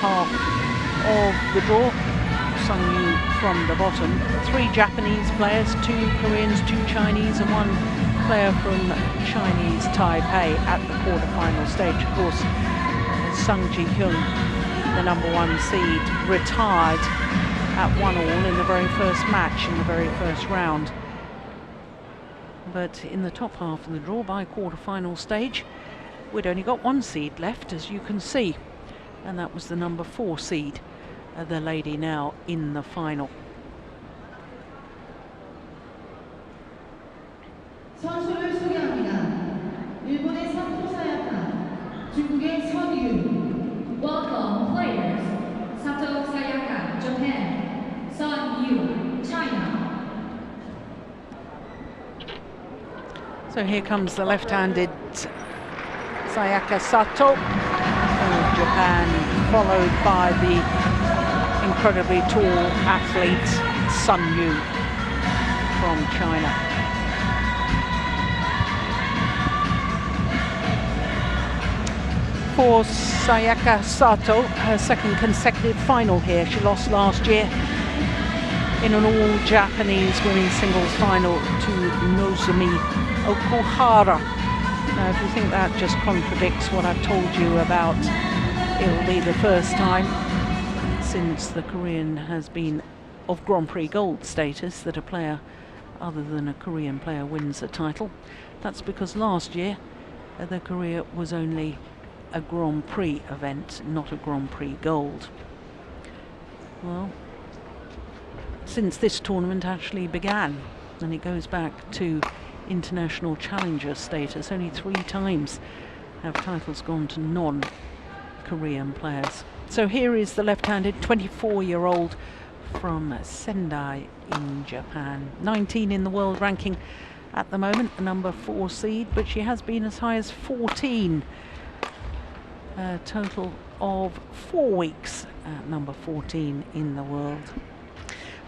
half of the draw. Sung Yu from the bottom. 3 Japanese players, 2 Koreans, 2 Chinese, and 1 player from Chinese Taipei at the quarterfinal stage. Of course, Sung Ji-hyun, the #1 seed, retired at 1-all in the very first match, in the very first round. But in the top half of the draw by quarterfinal stage, we'd only got 1 seed left, as you can see, and that was the #4 seed, the lady now in the final. 선수를 소개합니다. 일본의 사토 사야카, 중국의 선유. Welcome players. Sato Sayaka, Japan. Sun Yu, China. So here comes the left-handed Sayaka Sato of Japan, followed by the incredibly tall athlete Sun Yu from China. For Sayaka Sato, her second consecutive final here. She lost last year in an all-Japanese women's singles final to Nozomi Okuhara. Now, if you think that just contradicts what I've told you about, it'll be the first time since the Korean has been of Grand Prix gold status that a player other than a Korean player wins a title. That's because last year the Korea was only a Grand Prix event, not a Grand Prix gold. Well, since this tournament actually began, and it goes back to international challenger status, only 3 times have titles gone to non-Korean players. So here is the left-handed 24-year-old from Sendai in Japan. 19 in the world ranking at the moment, the #4 seed, but she has been as high as 14. A total of 4 weeks at #14 in the world.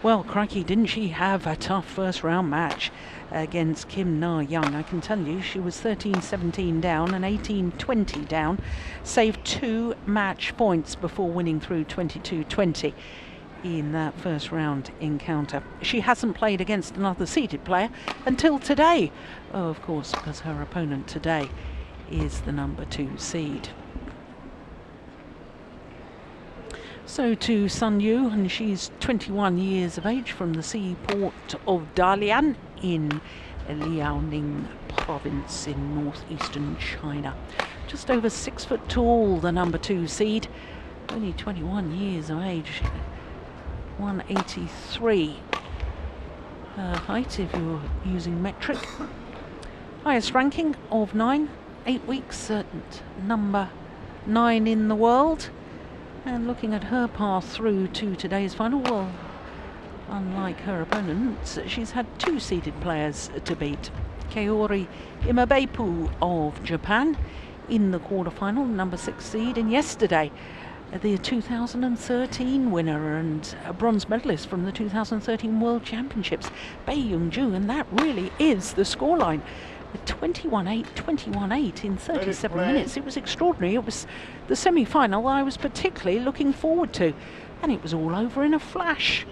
Well, crikey, didn't she have a tough first round match against Kim Na-young? I can tell you, she was 13-17 down and 18-20 down, saved 2 match points before winning through 22-20 in that first round encounter. She hasn't played against another seeded player until today. Oh, of course, because her opponent today is the #2 seed. So to Sun Yu, and she's 21 years of age, from the seaport of Dalian in Liaoning province in northeastern China. Just over 6 foot tall, the #2 seed, only 21 years of age, 183 height if you're using metric. Highest ranking of 9, 8 weeks at #9 in the world. And looking at her path through to today's final, well, unlike her opponents, she's had 2 seeded players to beat. Kaori Imabepu of Japan in the quarterfinal, #6 seed, and yesterday the 2013 winner and a bronze medalist from the 2013 World Championships, Jeonju, and that really is the scoreline. 21-8, 21-8 in 37 minutes. It was extraordinary. It was the semi-final I was particularly looking forward to, and it was all over in a flash.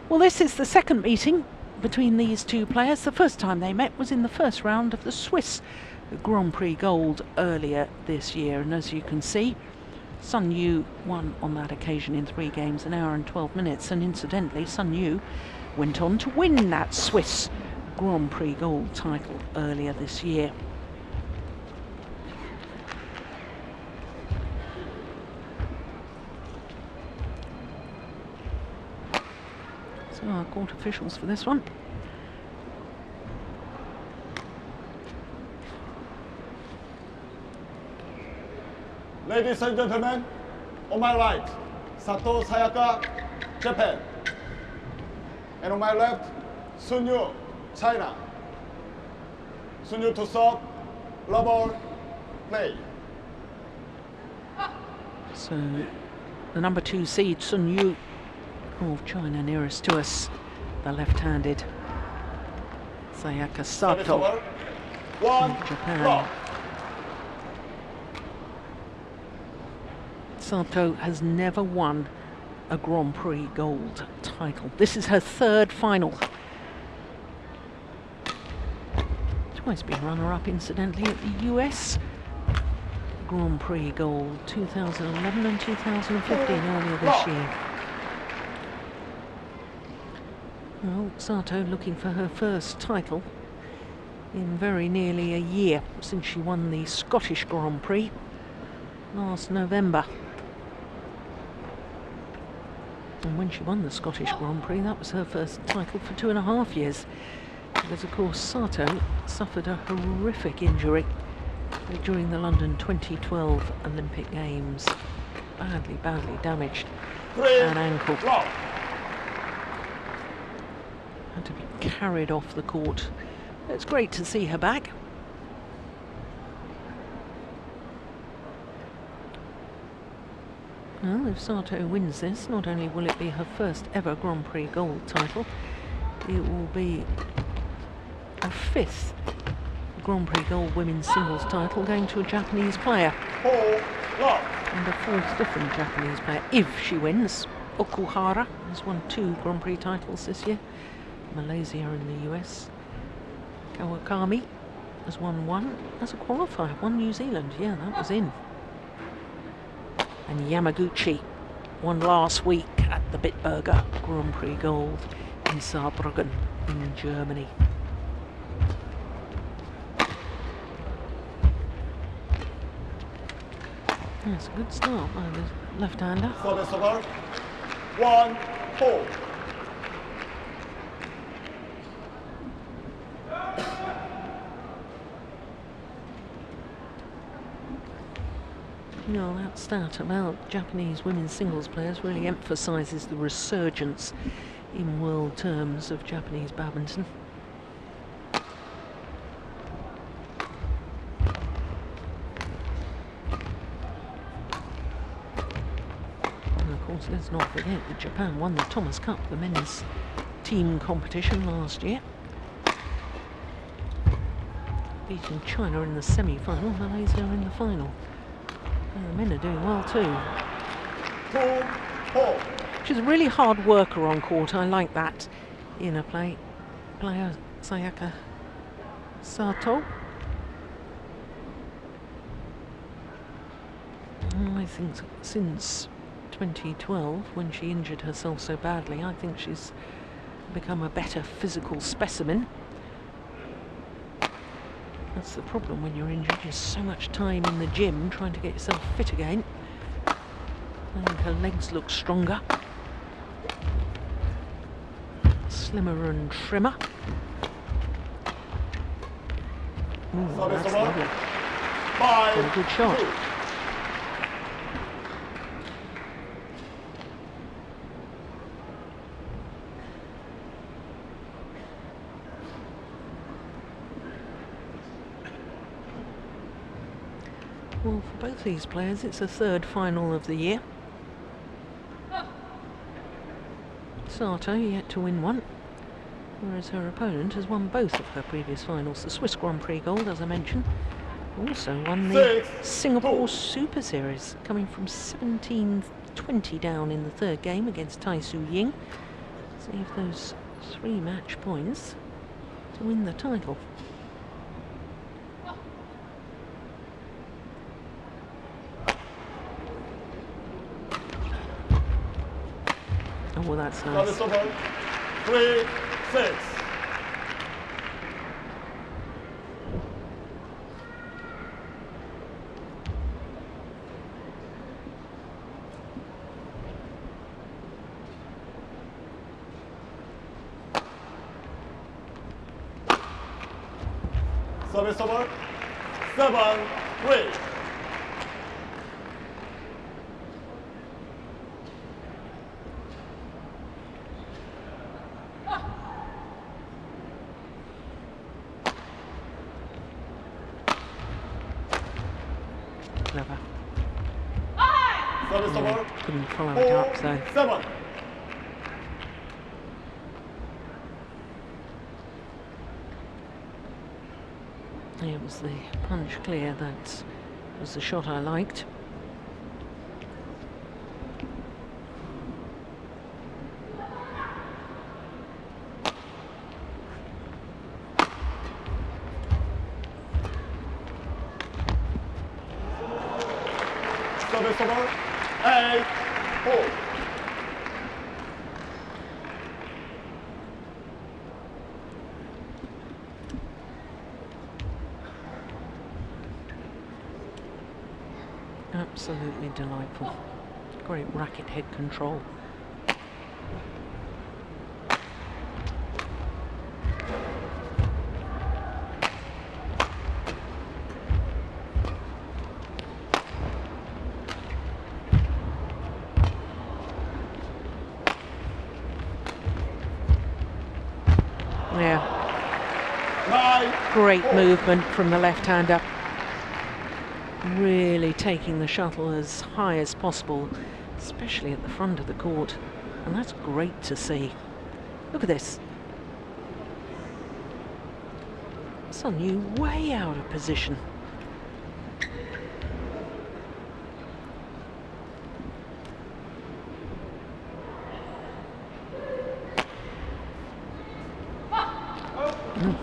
Well, this is the second meeting between these 2 players. The first time they met was in the first round of the Swiss Grand Prix Gold earlier this year, and as you can see, Sun Yu won on that occasion in 3 games, 1 hour and 12 minutes, and incidentally Sun Yu went on to win that Swiss Grand Prix Gold title earlier this year. So our court officials for this one. Ladies and gentlemen, on my right, Sato Sayaka, Japan. And on my left, Sun Yu, China. Sun Yu to serve, love ball, play. So the #2 seed, Sun Yu of China, nearest to us, the left-handed Sayaka Sato of Japan. Block. Sato has never won a Grand Prix gold title. This is her third final. Twice been runner-up, incidentally, at the US Grand Prix gold 2011 and 2015 earlier this year. Well, Sato looking for her first title in very nearly a year since she won the Scottish Grand Prix last November. And when she won the Scottish Grand Prix, that was her first title for 2.5 years. Because of course Sato suffered a horrific injury during the London 2012 Olympic Games. Badly damaged an ankle. Had to be carried off the court. It's great to see her back. Well, if Sato wins this, not only will it be her first ever Grand Prix gold title, it will be a 5th Grand Prix gold women's singles title going to a Japanese player. And a 4th different Japanese player, if she wins. Okuhara has won 2 Grand Prix titles this year, Malaysia and the US. Kawakami has won 1 as a qualifier, 1 New Zealand, yeah, that was in. And Yamaguchi won last week at the Bitburger Grand Prix gold in Saarbrücken in Germany. That's a good start by the left-hander. Service over. 1-4. You know, that stat about Japanese women's singles players really emphasises the resurgence in world terms of Japanese badminton. Let's not forget that Japan won the Thomas Cup, the men's team competition last year, beating China in the semi-final, Malaysia in the final. And the men are doing well too. 2-4. She's a really hard worker on court. I like that in a player Sayaka Sato. I think since 2012, when she injured herself so badly, I think she's become a better physical specimen. That's the problem when you're injured. You're so much time in the gym trying to get yourself fit again. I think her legs look stronger, slimmer and trimmer. Ooh, that's lovely. 5-2. A good shot. Well, for both these players, it's a 3rd final of the year. Sato yet to win one, whereas her opponent has won both of her previous finals. The Swiss Grand Prix gold, as I mentioned, also won the Singapore Super Series, coming from 17-20 down in the 3rd game against Tai Su Ying. See if those 3 match points to win the title. Oh, that's nice. Service over. 3-6. Service over. 7-3. Clever. Service over. Couldn't follow it up, so 4-7. it was the punch clear that was the shot I liked. Service over. 8-4. Absolutely delightful. Great racket head control. Yeah. Great movement from the left-hander. Really taking the shuttle as high as possible, especially at the front of the court. And that's great to see. Look at this. Jeonju way out of position.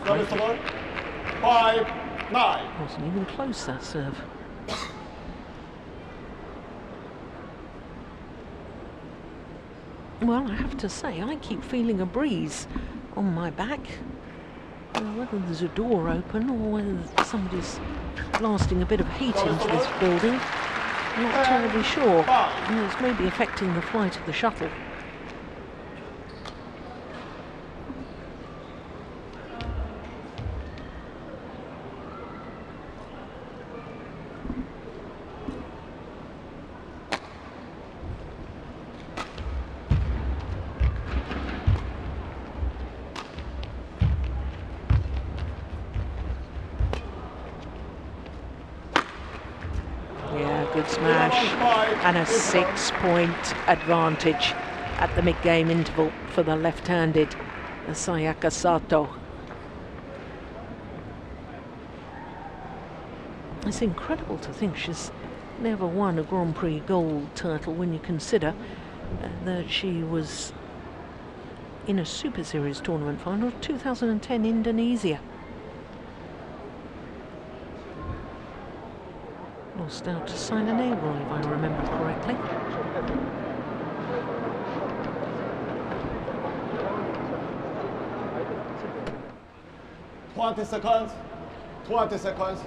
Service over. 5-9. Wasn't even close, that serve. Well, I have to say, I keep feeling a breeze on my back. Whether there's a door open or whether somebody's blasting a bit of heat into this building, I'm not terribly sure. It's maybe affecting the flight of the shuttle. Good smash and a 6-point advantage at the mid-game interval for the left-handed Sayaka Sato. It's incredible to think she's never won a Grand Prix gold title when you consider that she was in a Super Series tournament final of 2010 Indonesia. Lost out to Simon Abel, if I remember correctly. Twenty seconds. 20 seconds.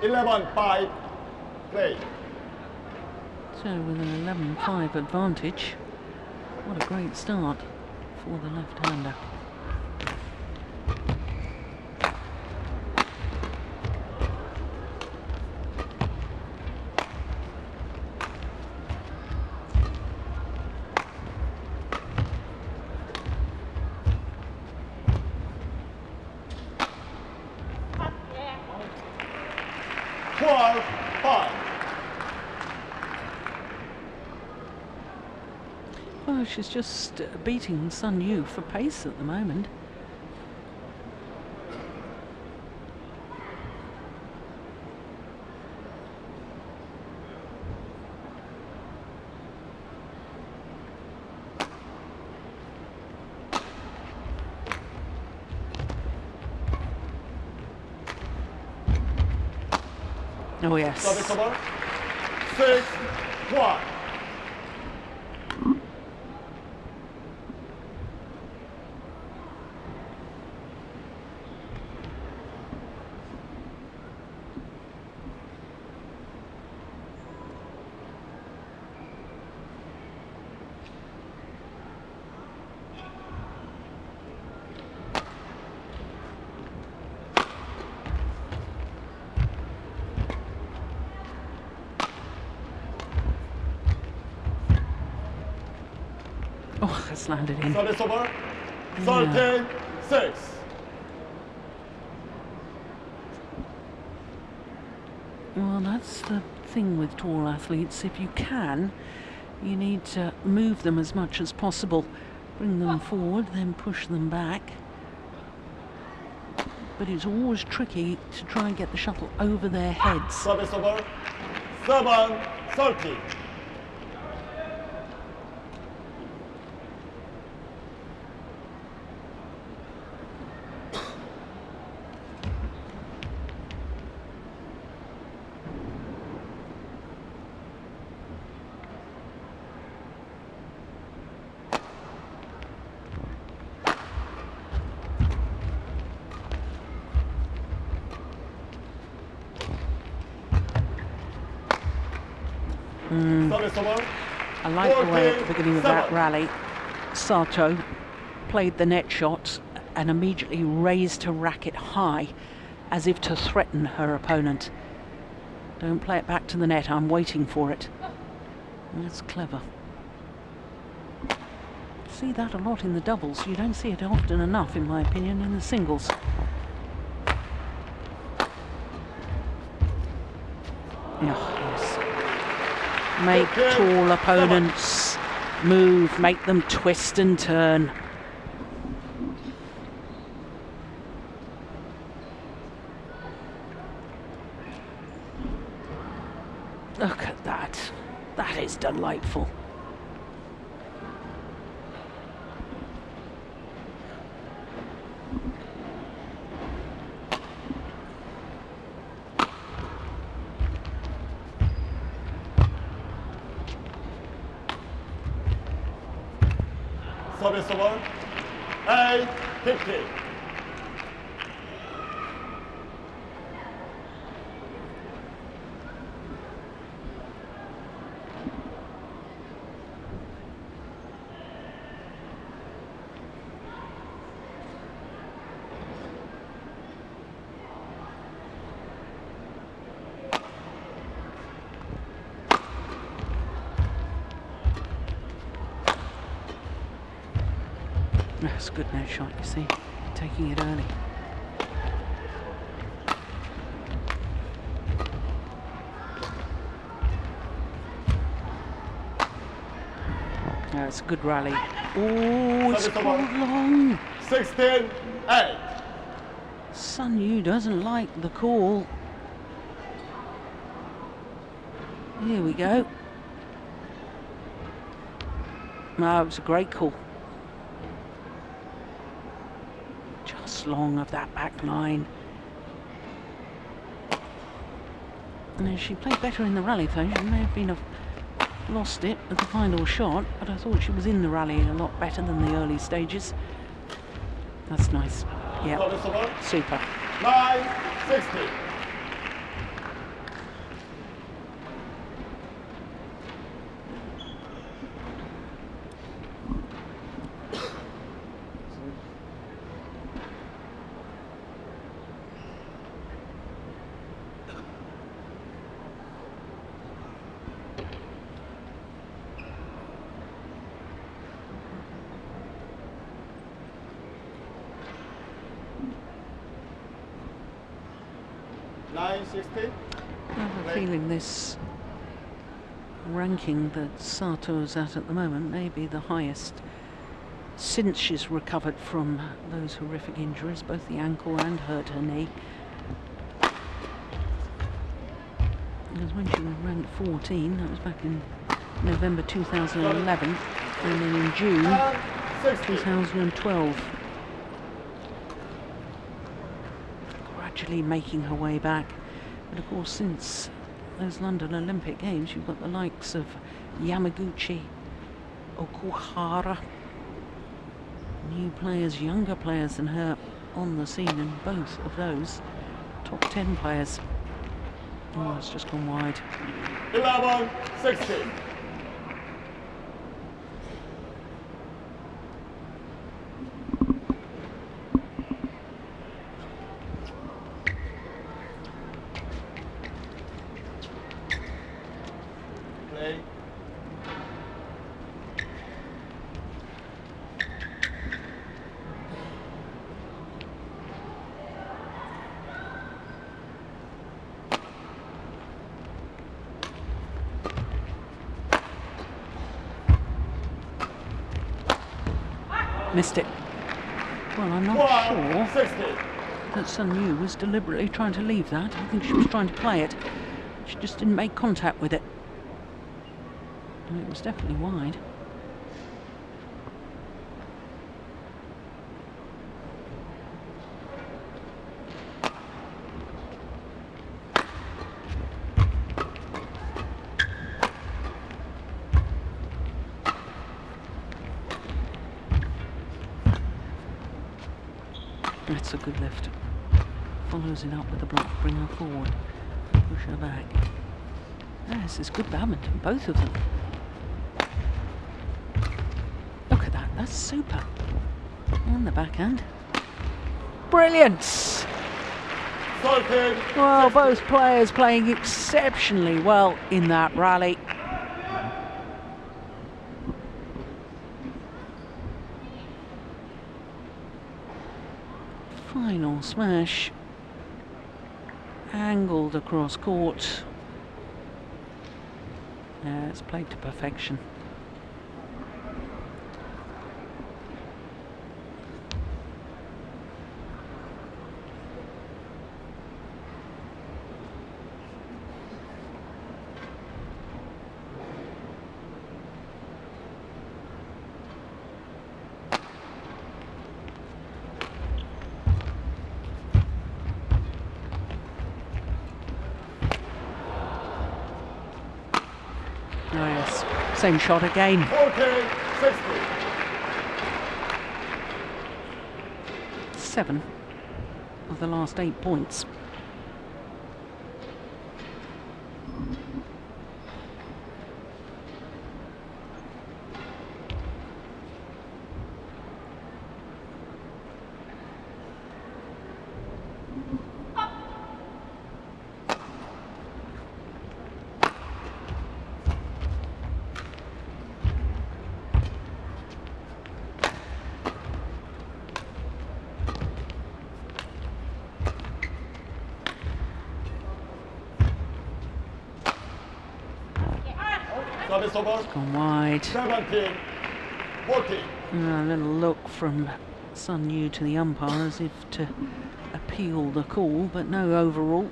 (11-5) play. So with an 11-5 advantage, what a great start for the left-hander. Well, she's just beating Jeonju for pace at the moment. Oh yes. 6-1. Oh, that's landed in. Service over. 13-6. Well, that's the thing with tall athletes. If you can, you need to move them as much as possible. Bring them forward, then push them back. but it's always tricky to try and get the shuttle over their heads. Service over. 7-30. Service over. I like the way at the 14-7. beginning of that rally, Sato played the net shots and immediately raised her racket high as if to threaten her opponent. Don't play it back to the net, I'm waiting for it. That's clever. See that a lot in the doubles. You don't see it often enough, in my opinion, in the singles. Oh, yes. Make tall opponents move, make them twist and turn. Look at that. That is delightful. Service over. 8-50. That's a good net shot, you see, taking it early. That's a good rally. Oh, it's Service gone over. long. 16-8. Sun Yu doesn't like the call. Here we go. No, it was a great call. Just long of that back line. And she played better in the rally though. She may have been lost it at the final shot, but I thought she was in the rally a lot better than the early stages. That's nice. Yeah, Service over. super. 9-60. I have a feeling this ranking that Sato is at the moment may be the highest since she's recovered from those horrific injuries, both the ankle and hurt her knee. Because when she was ranked 14, that was back in November 2011, and then in June 2012. Gradually making her way back. But of course, since those London Olympic Games, you've got the likes of Yamaguchi, Okuhara, new players, younger players than her on the scene, and both of those top 10 players. Oh, it's just gone wide. 11-16. Play. Missed it. Well, I'm not sure 60. that Sun Yu was deliberately trying to leave that. I think she was trying to play it. She just didn't make contact with it. And it was definitely wide. That's a good lift. Follows it up with a block, bring her forward, push her back. This is good badminton, both of them. Look at that, that's super. And the backhand. Brilliant! Well, both players playing exceptionally well in that rally. Final smash. Angled across court. Yeah, it's played to perfection. Oh yes, same shot again. 40-60. 7 of the last 8 points. Service over. Gone wide. 17-14. A little look from Sun Yu to the umpire as if to appeal the call, but no overrule.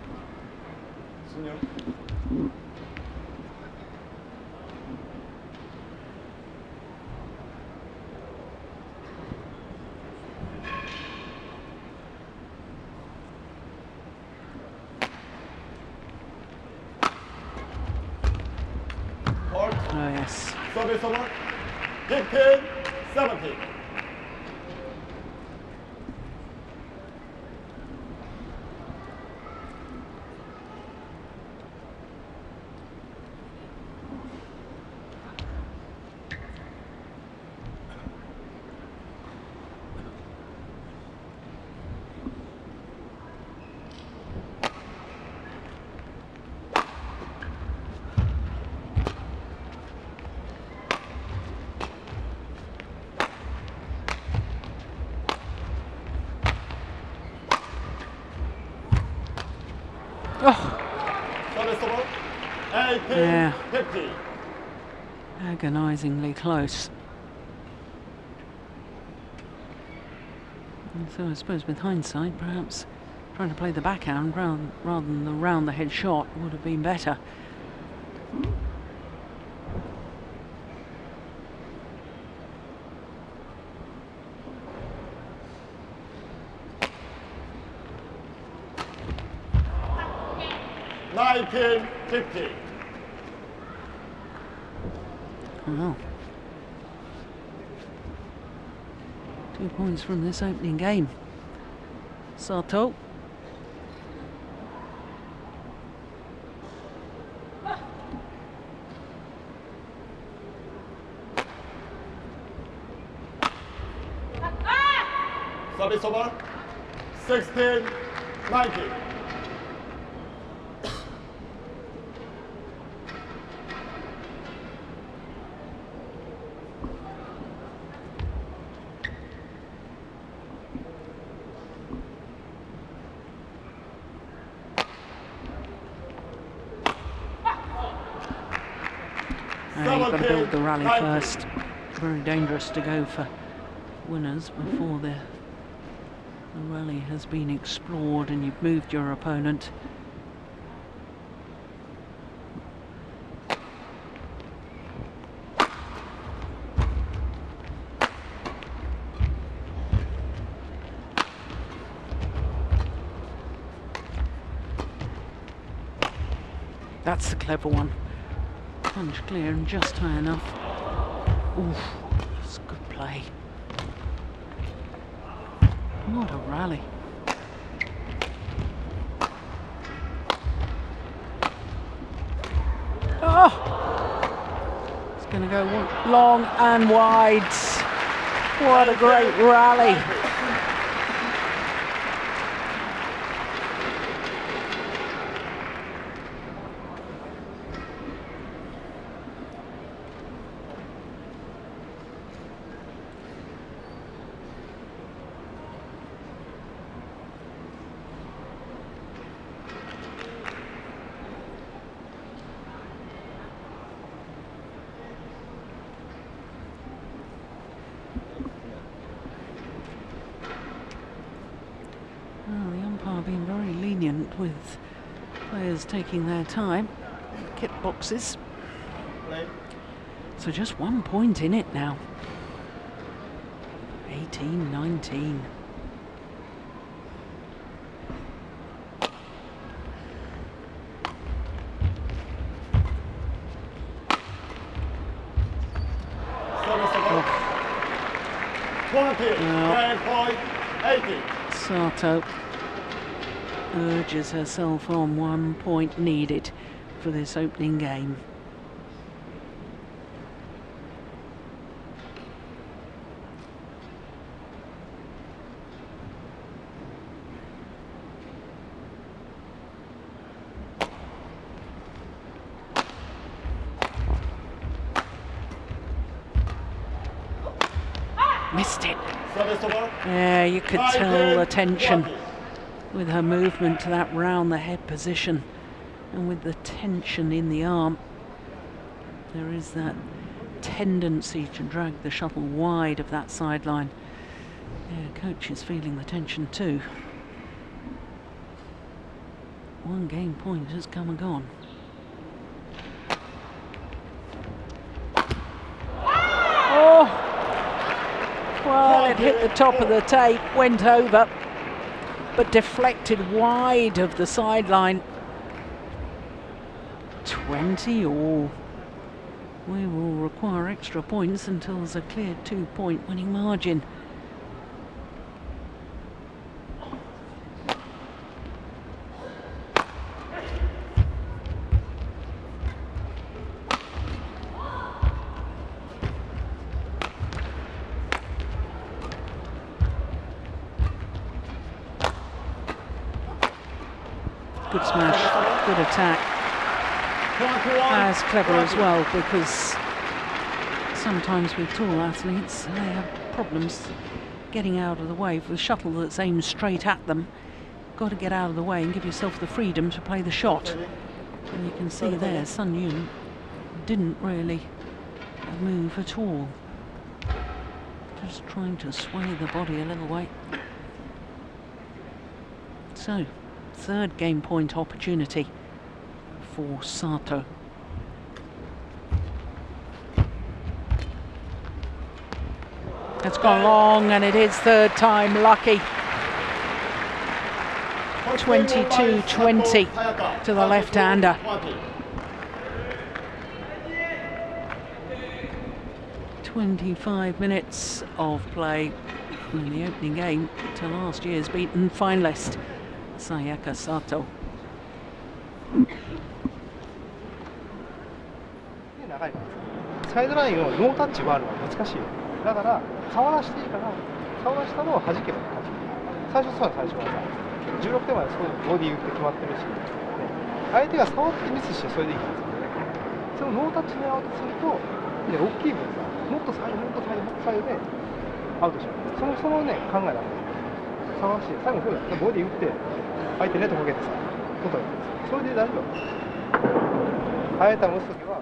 Oh yes. Service over. 15-17. Oh, Service over. 18-50. Yeah. Agonisingly close. And so I suppose with hindsight, perhaps trying to play the backhand rather than the round the head shot would have been better. Well, 2 points from this opening game. Sato. Service over. 16-19. You've got to build the rally first. Very dangerous to go for winners before the The rally has been explored and you've moved your opponent. That's the clever one. Punch clear and just high enough. Oof, that's good play. What a rally. Oh! It's going to go long and wide. What a great rally. Well, the umpire being very lenient with players taking their time. Kit boxes. So just 1 point in it now. 18-19. Sato urges herself on. 1 point needed for this opening game. Missed it. Yeah, you could tell the tension with her movement to that round the head position and with the tension in the arm. There is that tendency to drag the shuttle wide of that sideline. Yeah, coach is feeling the tension too. 1 game point has come and gone. Oh! Well, it hit the top of the tape, went over, but deflected wide of the sideline. 20 all. We will require extra points until there's a clear 2-point winning margin. Good smash, good attack. As clever as well, because sometimes with tall athletes they have problems getting out of the way. For the shuttle that's aimed straight at them, got to get out of the way and give yourself the freedom to play the shot. And you can see there, Sun Yun didn't really move at all. Just trying to sway the body a little way. So, 3rd game point opportunity for Sato. It's gone long and it is 3rd time lucky. 22-20 to the left-hander. 25 minutes of play in the opening game to last year's beaten finalist Sayaka Sato. サイドラインをノータッチはあるのは難しいよ。だから触らしていいから触らしたのを弾けば勝ち。最初はさ、16点までそういうボディ打って決まってるし、ね、相手が触ってミスしてそれでいいんですよね。そのノータッチ狙おうとすると、ね、大きい分さ、もっとサイドもっとサイドもっとサイドでアウトしまう。そのね考えなんですよ。触らして最後そうだよ。ボディ打って相手ネットかけてさ、外にそれで大丈夫。あえた持つときは、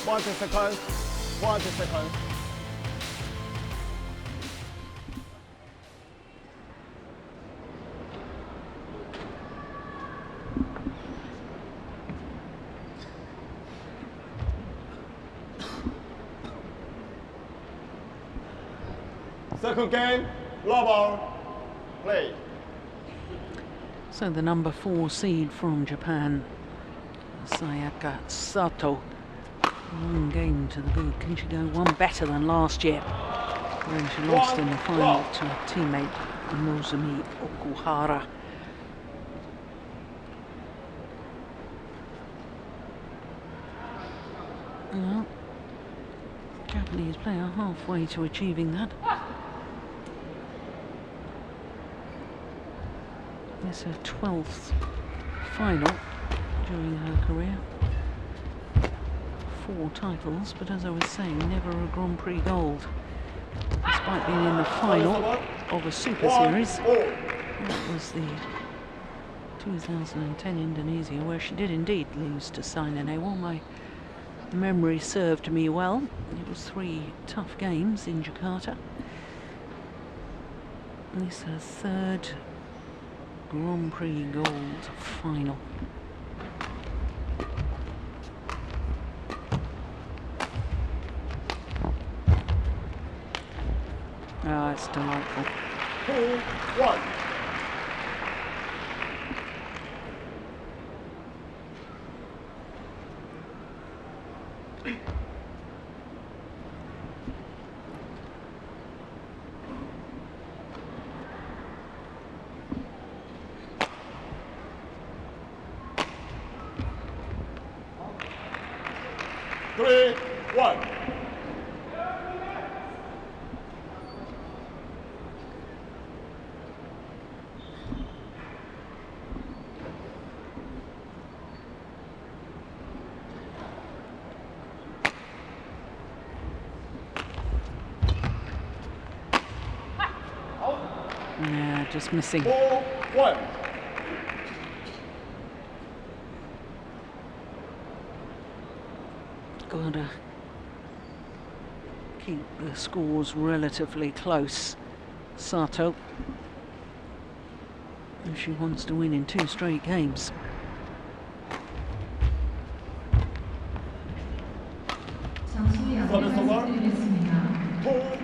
20 seconds. 20 seconds. Second game, low ball, play. So the number 4 seed from Japan, Sayaka Sato. One game to the boot. Can she go one better than last year, when she lost in the final to her teammate Nozomi Okuhara? Well, Japanese player halfway to achieving that. It's her 12th final during her career. 4 titles, but as I was saying, never a Grand Prix gold. Despite being in the final of a Super Series. That was the 2010 Indonesia, where she did indeed lose to Saina Nehwal. My memory served me well. It was 3 tough games in Jakarta. And this is her 3rd Grand Prix gold final. Ah, it's delightful. 2-1. Three, one. Yeah, just missing. 4-1. Gotta keep the scores relatively close, Sato, if she wants to win in 2 straight games. 잠시 안내 말씀드리겠습니다.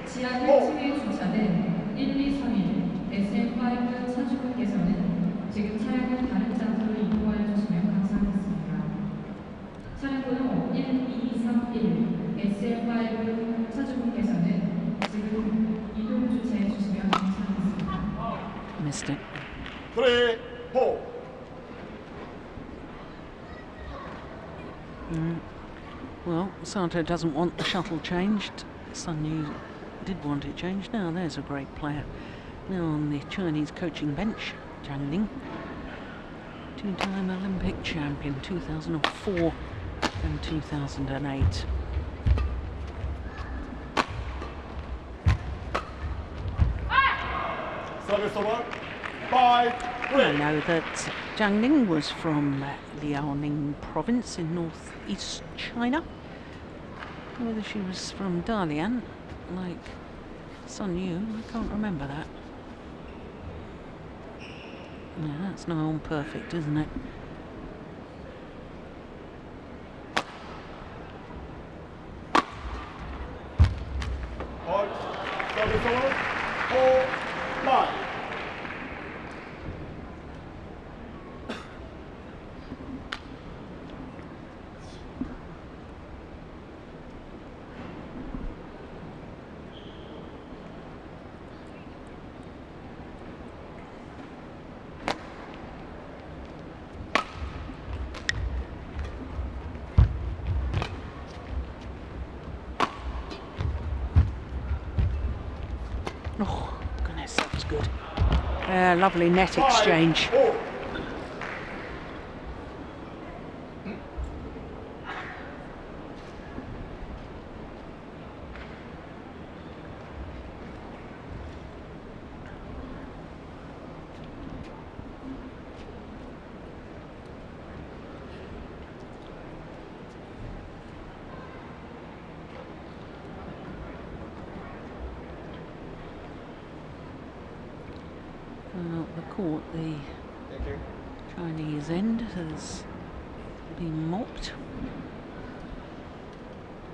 지하 1층에 주차된 1, 2, 3일 SM5 선수분께서는 지금 차량을 다른 장소로 이동하여 주시면 감사하겠습니다. 차량 번호 1231 SM5 선수분께서는 지금 이동 주차해 주시면 감사하겠습니다. Missed it. 3, 4. Well, Sato doesn't want the shuttle changed. Sun Yu did want it changed. Now there's a great player. Now on the Chinese coaching bench, Zhang Ning, 2-time Olympic champion, 2004 and 2008. Service over. 5-3. I know that Zhang Ning was from Liaoning province in northeast China. Whether she was from Dalian, like Sun Yu, I can't remember that. Yeah, that's now on perfect, isn't it? Hold. Service over. 4-9. Oh, goodness, that was good. Lovely net exchange. 5-4. caught the Thank you. Chinese end has been mopped.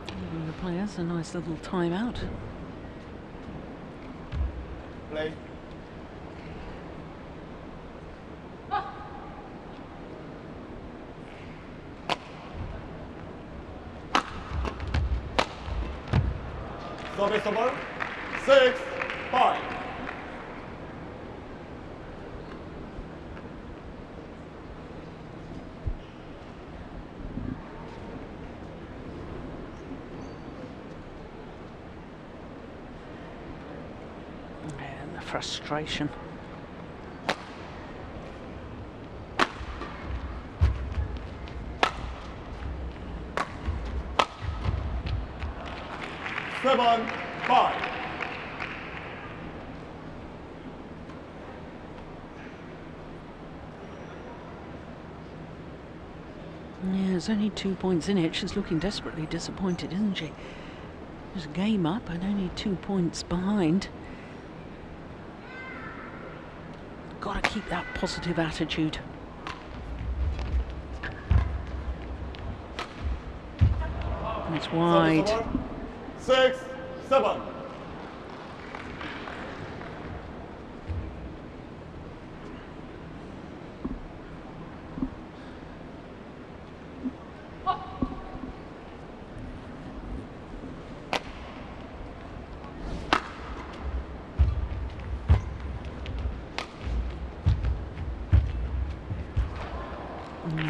Giving the players a nice little timeout. Play. Service over. 6-5. And the frustration. Seven, 5. Yeah, there's only 2 points in it. She's looking desperately disappointed, isn't she? There's a game up and only 2 points behind. Got to keep that positive attitude. That's wide. 6-7.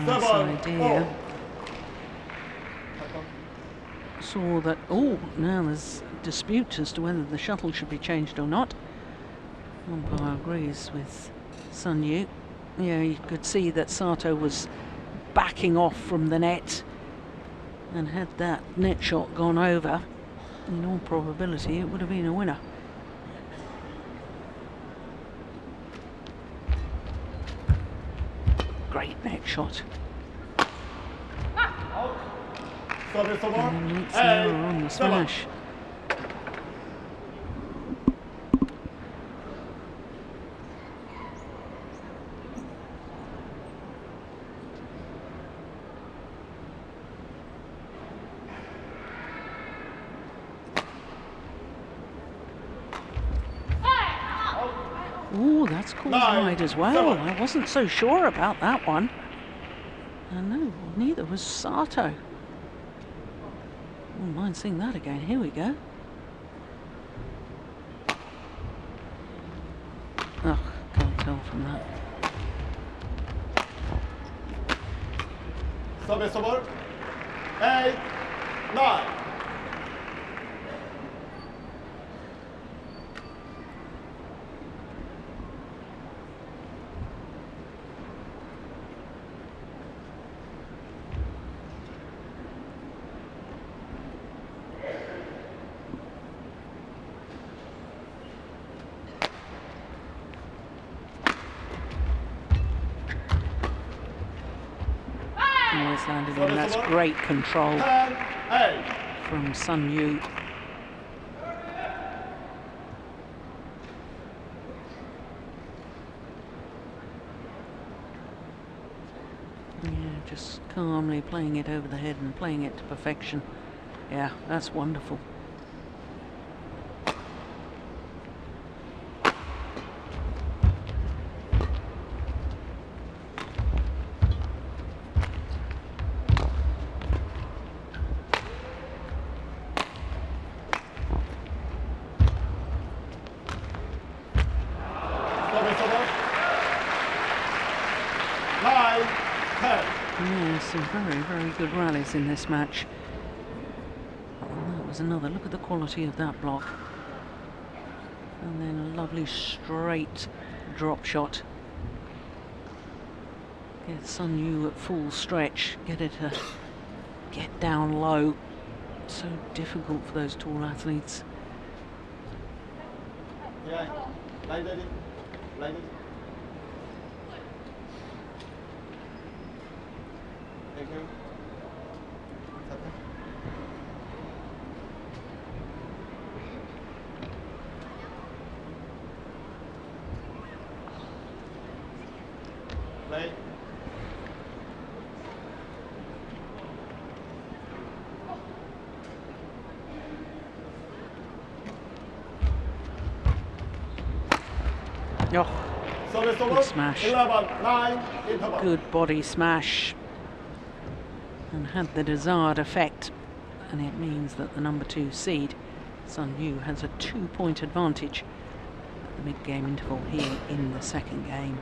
Nice idea. Saw that. Oh, now there's dispute as to whether the shuttle should be changed or not. Umpire agrees with Sun Yu. Yeah, you could see that Sato was backing off from the net, and had that net shot gone over, in all probability it would have been a winner. Great net shot. Service over. And then Leeds now are on the 8-7. smash. Ooh, that's called wide as well. I wasn't so sure about that one. No, neither was Sato. Wouldn't mind seeing that again. Here we go. Oh, can't tell from that. Service over. 8-9. Always landed in. That's great control 10-8. from Sun Yu. Yeah, just calmly playing it over the head and playing it to perfection. Yeah, that's wonderful. Service over. 9-10. Yeah, some very, very good rallies in this match. And that was another. Look at the quality of that block. And then a lovely straight drop shot. Get Sun Yu at full stretch. Get it to get down low. So difficult for those tall athletes. Yeah. Like that. Like it. Thank you. Oh, Service over. good smash. 11-9 interval. Good body smash. And had the desired effect. And it means that the number 2 seed, Sun Yu, has a 2-point advantage at the mid-game interval here in the second game.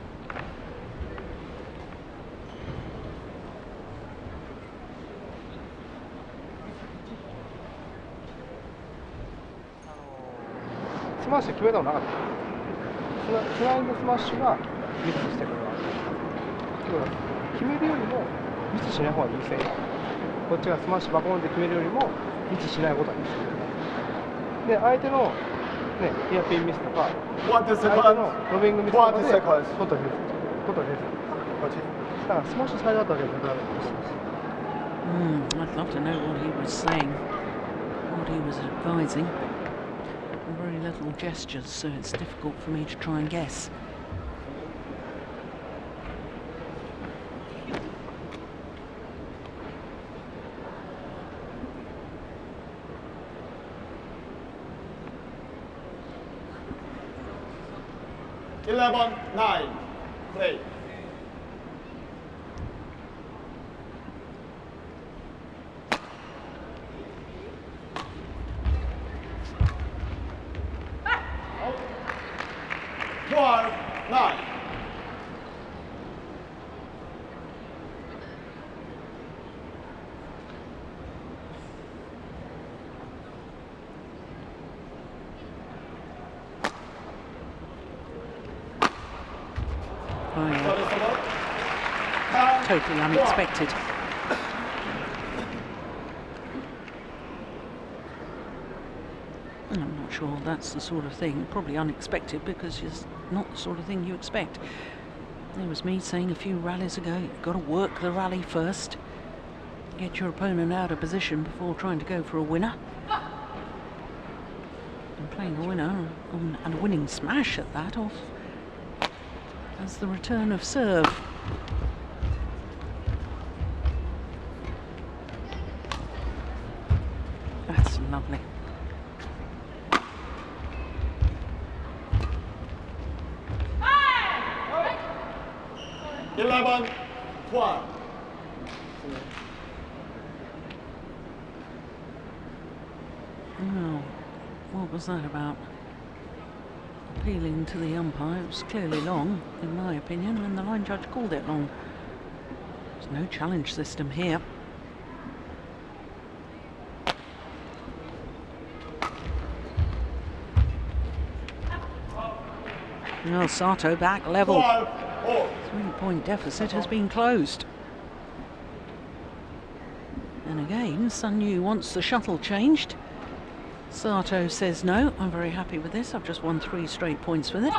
スマッシュ決めたのなかった。スライドスマッシュがミスしてから決めるよりもミスしない方が優先。こっちがスマッシュバコンで決めるよりもミスしないことが優先。で、相手の、ね、ヘアピンミスとか、相手のロビングミスとかで、外に出る。だからスマッシュされただけでダメだと思います。I'd love to know what he was saying, what he was advising. Very little gestures, so it's difficult for me to try and guess. Eleven, 9. Play. One, 9. Oh, yeah. Service over. Totally unexpected. I'm not sure that's the sort of thing, probably unexpected because it's not the sort of thing you expect. There was me saying a few rallies ago, you've got to work the rally first, get your opponent out of position before trying to go for a winner. And playing a winner and a winning smash at that off as the return of serve. That's lovely. Eleven, 12. Oh, what was that about? Appealing to the umpire. It was clearly long, in my opinion, and the line judge called it long. There's no challenge system here. Well, Sato back level. 3-point deficit has been closed. And again, Sun Yu wants the shuttle changed. Sato says no, I'm very happy with this. I've just won 3 straight points with it.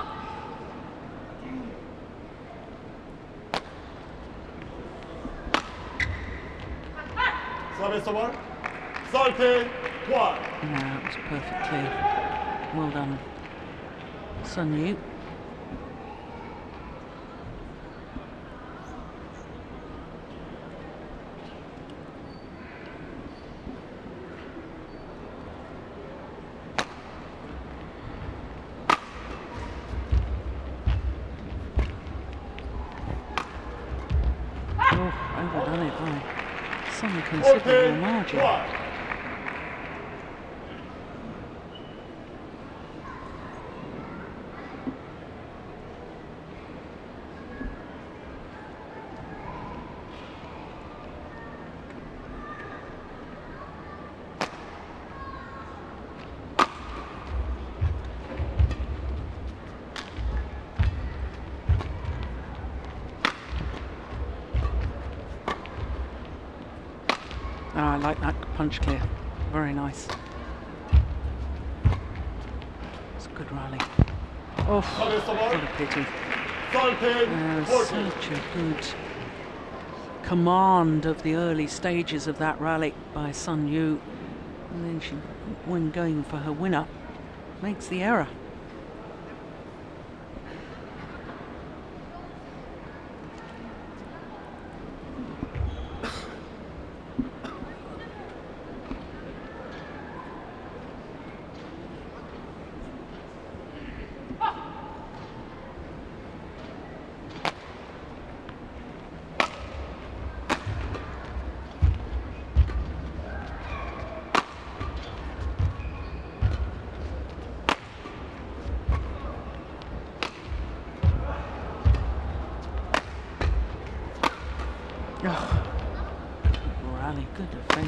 Service over. 13, 12. No, that was perfectly well done, Sun Yu. Overdone it by some considerable margin. 12. Oh, I like that punch clear. Very nice. It's a good rally. Oh, what a pity. 13, 14. Such a good command of the early stages of that rally by Sun Yu. And then she, when going for her winner, makes the error.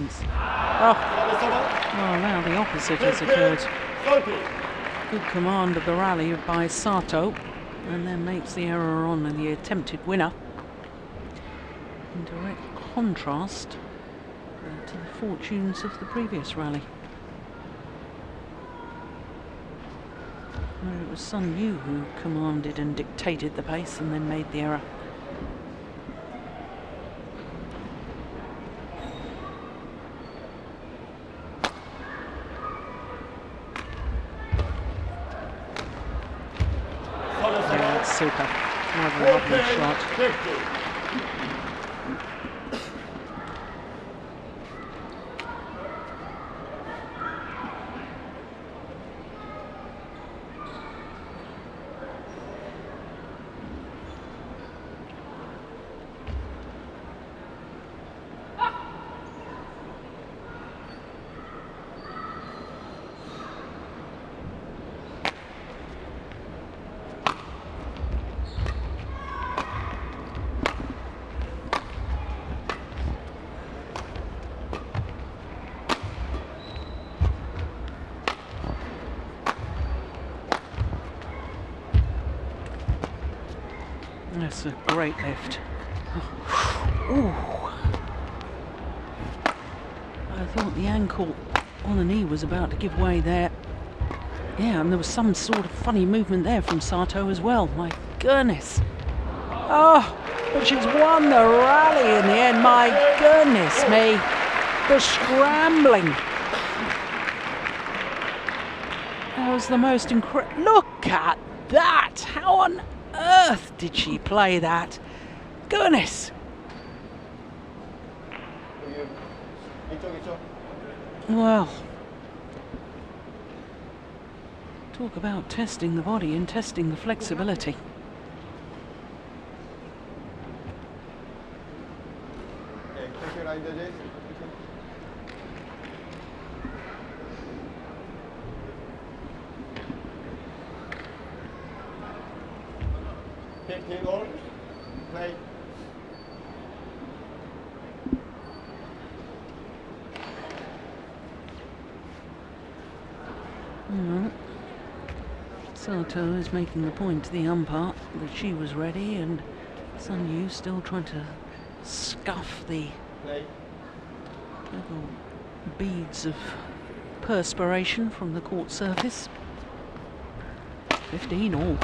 distance. Oh, now the opposite has occurred. 30. Good command of the rally by Sato, and then makes the error on the attempted winner. In direct contrast to the fortunes of the previous rally, where it was Sun Yu who commanded and dictated the pace and then made the error. Yeah, that's super. Another lovely shot. 50. That's a great lift. Ooh. I thought the ankle on the knee was about to give way there. Yeah, and there was some sort of funny movement there from Sato as well. My goodness. Oh, but she's won the rally in the end. My goodness me. The scrambling. That was the most incredible. Look at that. How on earth did she play that? Goodness. Well, talk about testing the body and testing the flexibility. Play. Sato is making the point to the umpire that she was ready, and Sun Yu still trying to scuff the little beads of perspiration from the court surface. 15 all.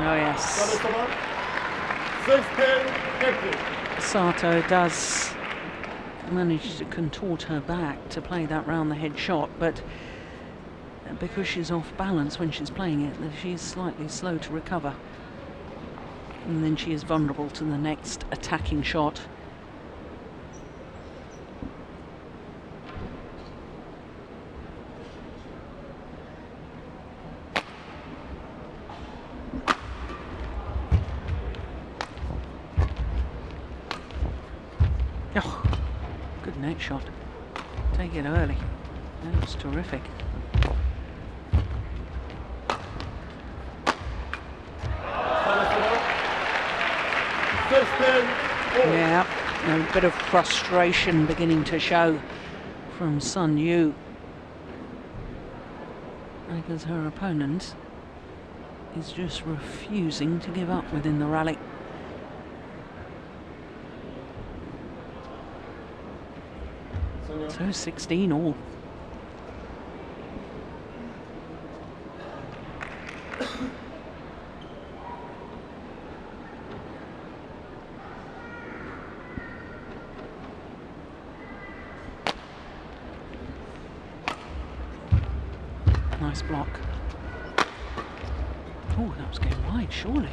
Oh yes. 16-50. Sato does manage to contort her back to play that round the head shot, but because she's off balance when she's playing it, she's slightly slow to recover. And then she is vulnerable to the next attacking shot. Oh, good net shot. Take it early. That was terrific. Yeah, a bit of frustration beginning to show from Sun Yu, because her opponent is just refusing to give up within the rally. So 16 all. Nice block. Oh, that was going wide, surely.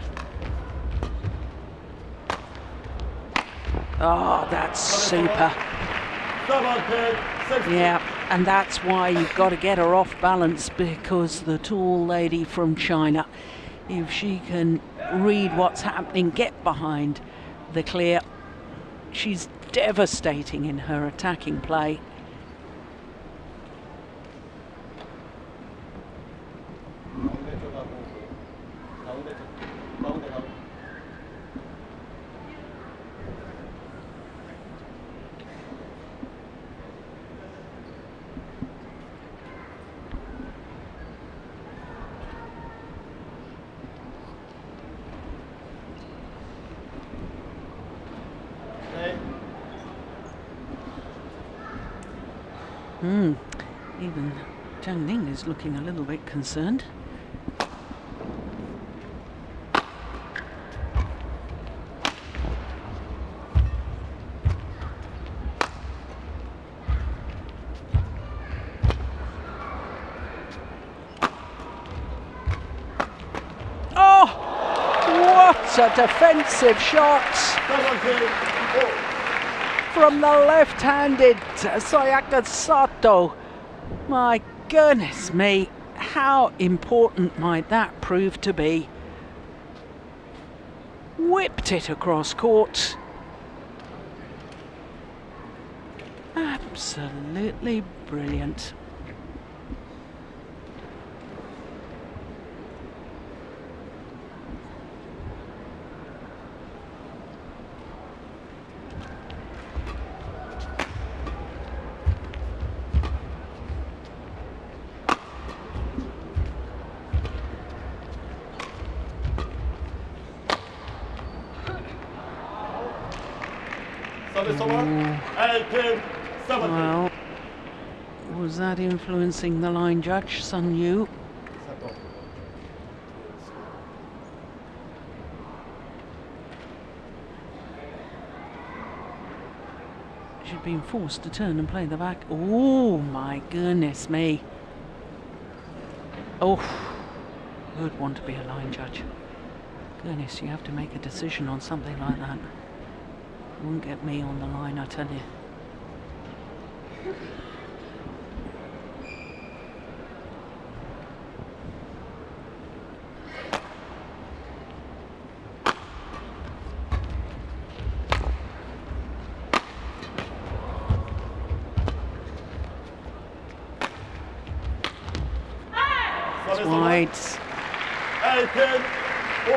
Oh, that's super. Yeah, and that's why you've got to get her off balance, because the tall lady from China, if she can read what's happening, get behind the clear, she's devastating in her attacking play. 가운데 가. 네. Even Zhang Ning is looking a little bit concerned. Oh, what a defensive shot from the left-handed Sayaka Sato. My goodness me, how important might that prove to be? Whipped it across court. Absolutely brilliant. Service over. 18, 17. Well, was that influencing the line judge, Sun Yu? Sato. She'd been forced to turn and play the back. Oh my goodness me. Oh, would want to be a line judge. Goodness, you have to make a decision on something like that. Wouldn't get me on the line, I tell you. It's wide. 18, 4.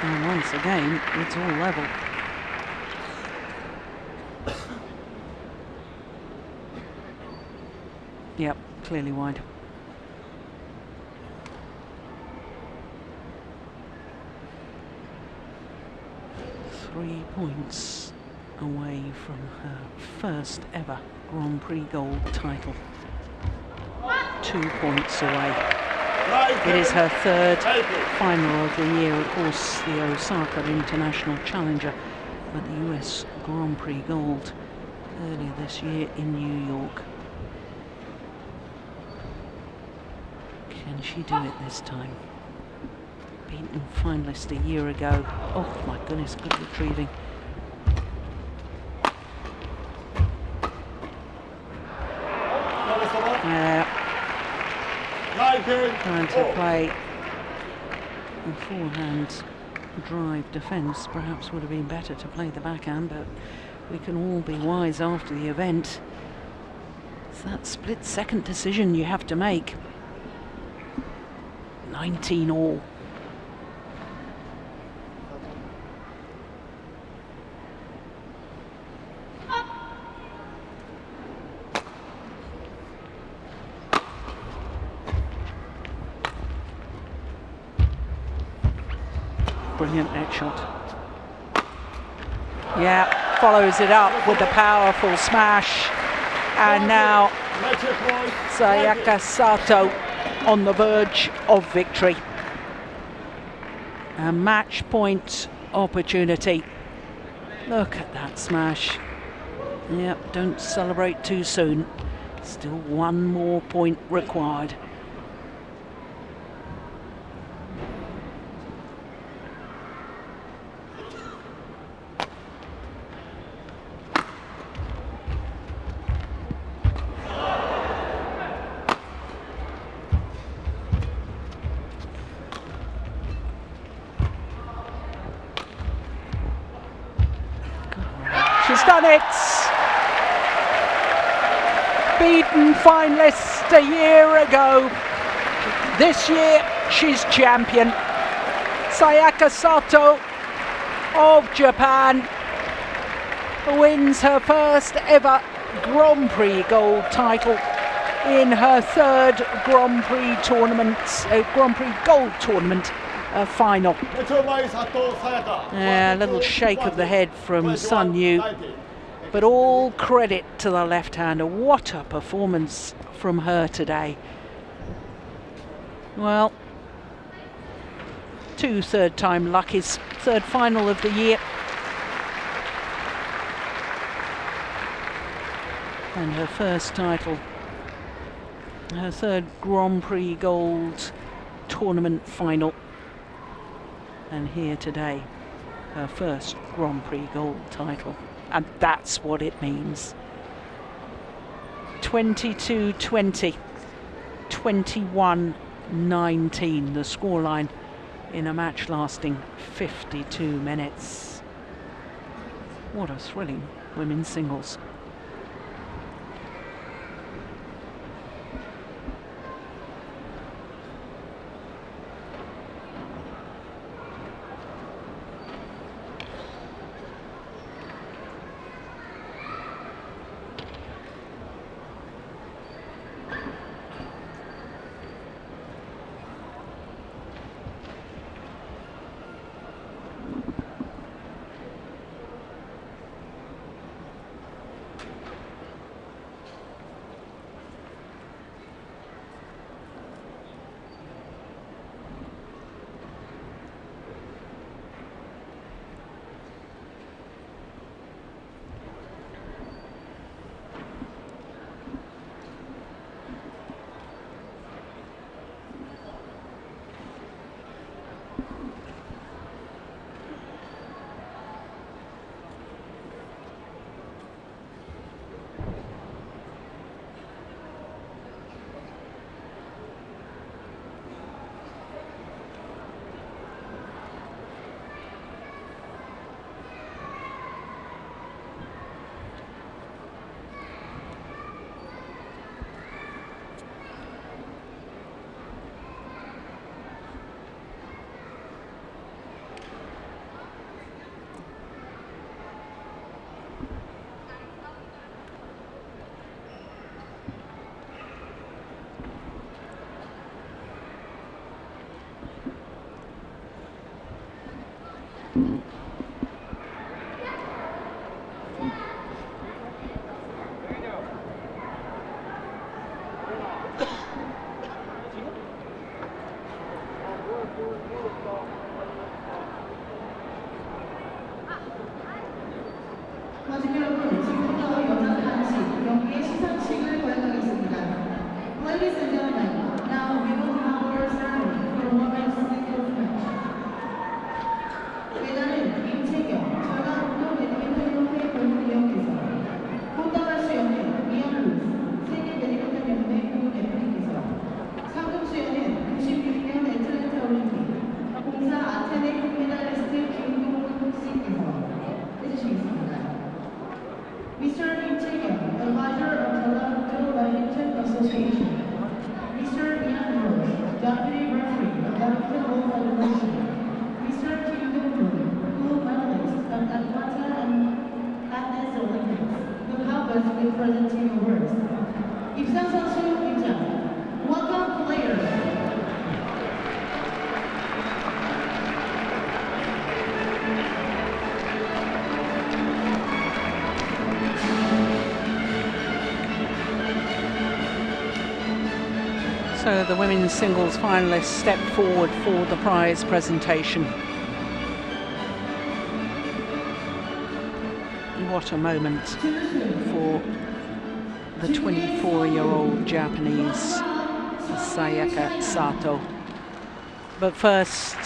And once again, it's all level. Yep, clearly wide. Three points away from her first ever Grand Prix gold title. 2 points away. It is her third final of the year, of course, the Osaka International Challenger, but the US Grand Prix gold earlier this year in New York. Can she do it this time? Beaten finalist a year ago. Oh my goodness, good retrieving. Trying to play a forehand drive defence. Perhaps would have been better to play the backhand, but we can all be wise after the event. It's that split-second decision you have to make. 19 all. Brilliant net shot. Yeah, follows it up with the powerful smash. And now Sayaka Sato on the verge of victory. A match point opportunity. Look at that smash. Yep, don't celebrate too soon. Still one more point required. She's done it! Beaten finalist a year ago. This year she's champion. Sayaka Sato of Japan wins her first ever Grand Prix gold title in her third Grand Prix tournament, Grand Prix gold tournament final. A little shake of the head from Sun Yu, but all credit to the left-hander. What a performance from her today. Well, 2 third-time luckies, third final of the year. And her first title, her third Grand Prix gold tournament final. And here today, her first Grand Prix gold title. And that's what it means. 22-20, 21-19, the scoreline in a match lasting 52 minutes. What a thrilling women's singles. Ladies and gentlemen, now we will have our ceremony for women's singles match. 메달은 임채경, 전남도 배드민턴 협회 본부위원께서, 혼담할 수 없는 미연루 세계 배드민턴 연맹 부대표님께서, 상금 수여는 96년 애틀랜타 올림픽 공사 아테네 금메달리스트 김동훈 씨께서 해주시겠습니다. Mr. Im Chae-kyung, advisor of the Jeonju Badminton Association. Mr. Ian Rose, deputy referee of Badminton World Federation. Mr. Kim Dong-hoon, gold medalist of Atlanta and Athens Olympics, will help us with presenting awards. 입상 선수 입장. Welcome players. So the women's singles finalists step forward for the prize presentation. What a moment for the 24-year-old Japanese Sayaka Sato. But first,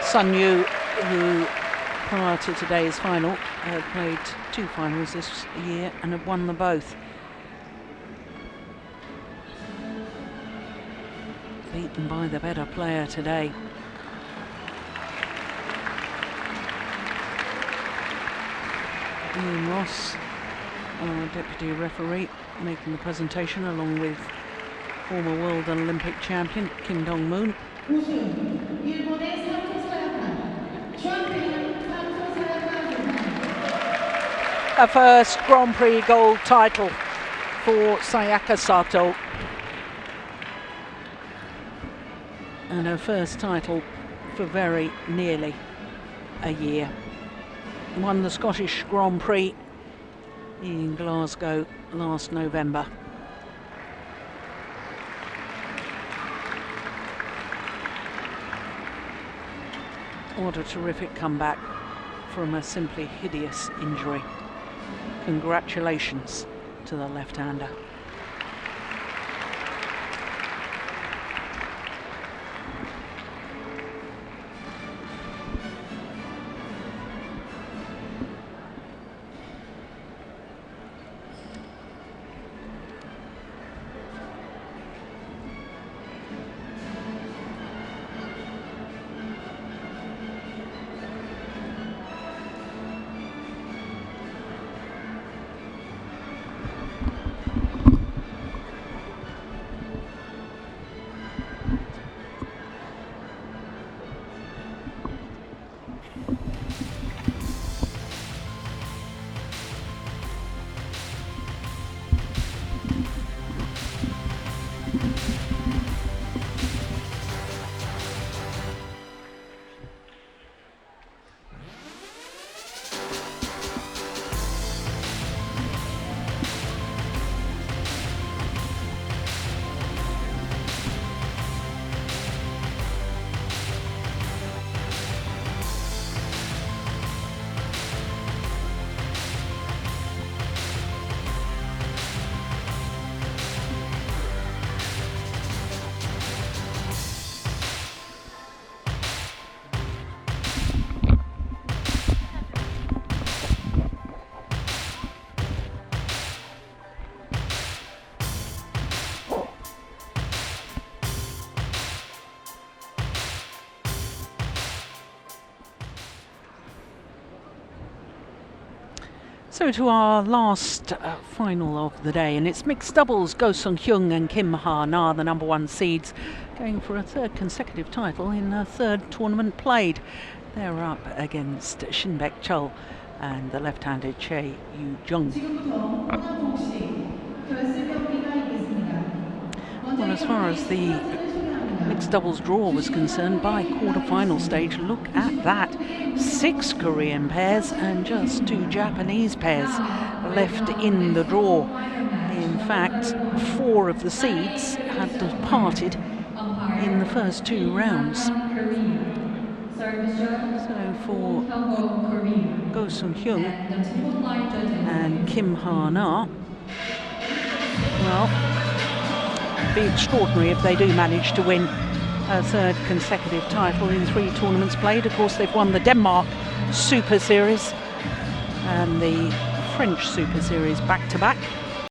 Sun Yu, who prior to today's final had played 2 finals this year and had won them both. Beaten by the better player today. Ian Ross, our deputy referee, making the presentation along with former world and Olympic champion Kim Dong-moon. 우승 일본의 3대 Her first Grand Prix gold title for Sayaka Sato. And her first title for very nearly a year. Won the Scottish Grand Prix in Glasgow last November. What a terrific comeback from a simply hideous injury. Congratulations to the left-hander. So to our last final of the day, and it's mixed doubles. Go Sung-hyun and Kim Ha-na, the number one seeds, going for a third consecutive title in a third tournament played. They're up against Shin Baek-chul and the left-handed Chae Yu-jung. Well, as far as the mixed doubles draw was concerned, by quarter-final stage, look at that. 6 Korean pairs and just 2 Japanese pairs left in the draw. In fact, 4 of the seeds had departed in the first 2 rounds. So for Go Sung-hyun and Kim Ha-na, well, it'd be extraordinary if they do manage to win a third consecutive title in 3 tournaments played. Of course, they've won the Denmark Super Series and the French Super Series back-to-back.